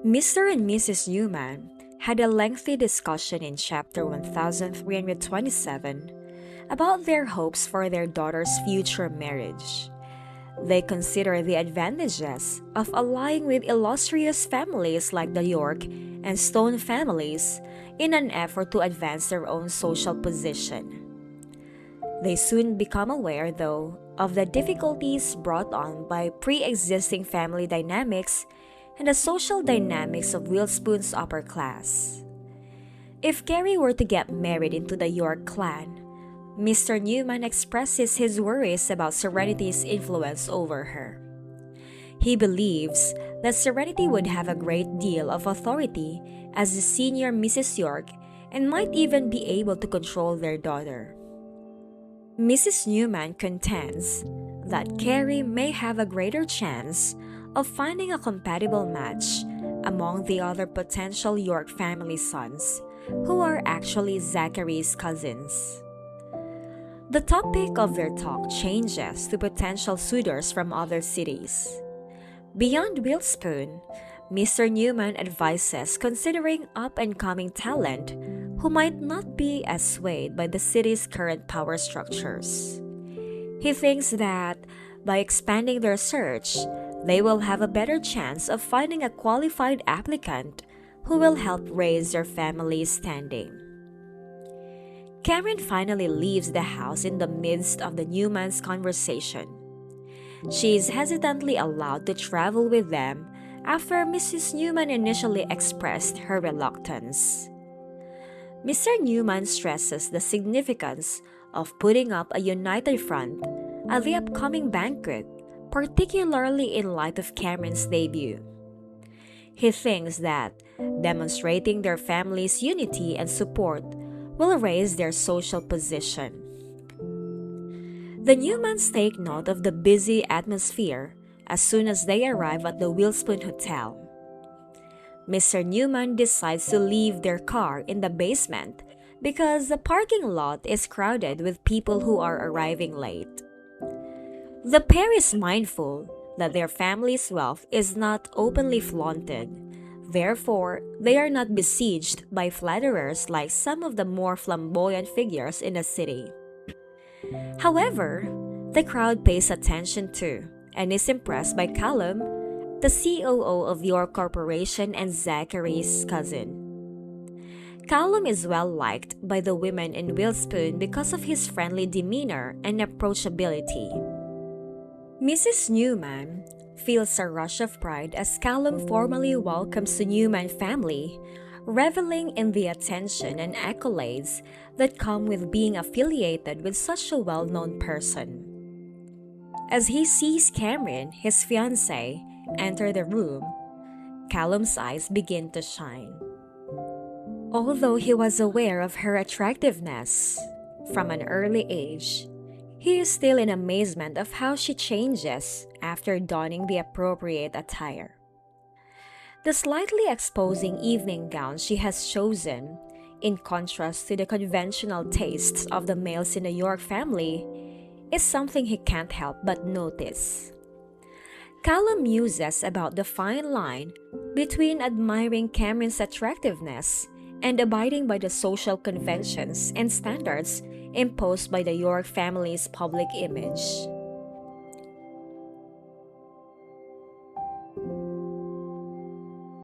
Mr. and Mrs. Newman had a lengthy discussion in chapter 1327 about their hopes for their daughter's future marriage. They consider the advantages of allying with illustrious families like the York and Stone families in an effort to advance their own social position. They soon become aware, though, of the difficulties brought on by pre existing family dynamics and the social dynamics of Witherspoon's upper class. If Carrie were to get married into the York clan, Mr. Newman expresses his worries about Serenity's influence over her. He believes that Serenity would have a great deal of authority as the senior Mrs. York and might even be able to control their daughter. Mrs. Newman contends that Carrie may have a greater chance of finding a compatible match among the other potential York family sons, who are actually Zachary's cousins. The topic of their talk changes to potential suitors from other cities. Beyond Witherspoon, Mr. Newman advises considering up-and-coming talent who might not be as swayed by the city's current power structures. He thinks that by expanding their search, they will have a better chance of finding a qualified applicant who will help raise their family's standing. Karen finally leaves the house in the midst of the Newmans' conversation. She is hesitantly allowed to travel with them after Mrs. Newman initially expressed her reluctance. Mr. Newman stresses the significance of putting up a united front at the upcoming banquet, particularly in light of Cameron's debut. He thinks that demonstrating their family's unity and support will raise their social position. The Newmans take note of the busy atmosphere as soon as they arrive at the Witherspoon Hotel. Mr. Newman decides to leave their car in the basement because the parking lot is crowded with people who are arriving late. The pair is mindful that their family's wealth is not openly flaunted. Therefore, they are not besieged by flatterers like some of the more flamboyant figures in the city. However, the crowd pays attention to and is impressed by Callum, the COO of York Corporation and Zachary's cousin. Callum is well liked by the women in Witherspoon because of his friendly demeanor and approachability. Mrs. Newman feels a rush of pride as Callum formally welcomes the Newman family, reveling in the attention and accolades that come with being affiliated with such a well-known person. As he sees Cameron, his fiancée, enter the room, Callum's eyes begin to shine. Although he was aware of her attractiveness from an early age, he is still in amazement of how she changes after donning the appropriate attire. The slightly exposing evening gown she has chosen, in contrast to the conventional tastes of the males in the York family, is something he can't help but notice. Callum muses about the fine line between admiring Cameron's attractiveness and abiding by the social conventions and standards imposed by the York family's public image.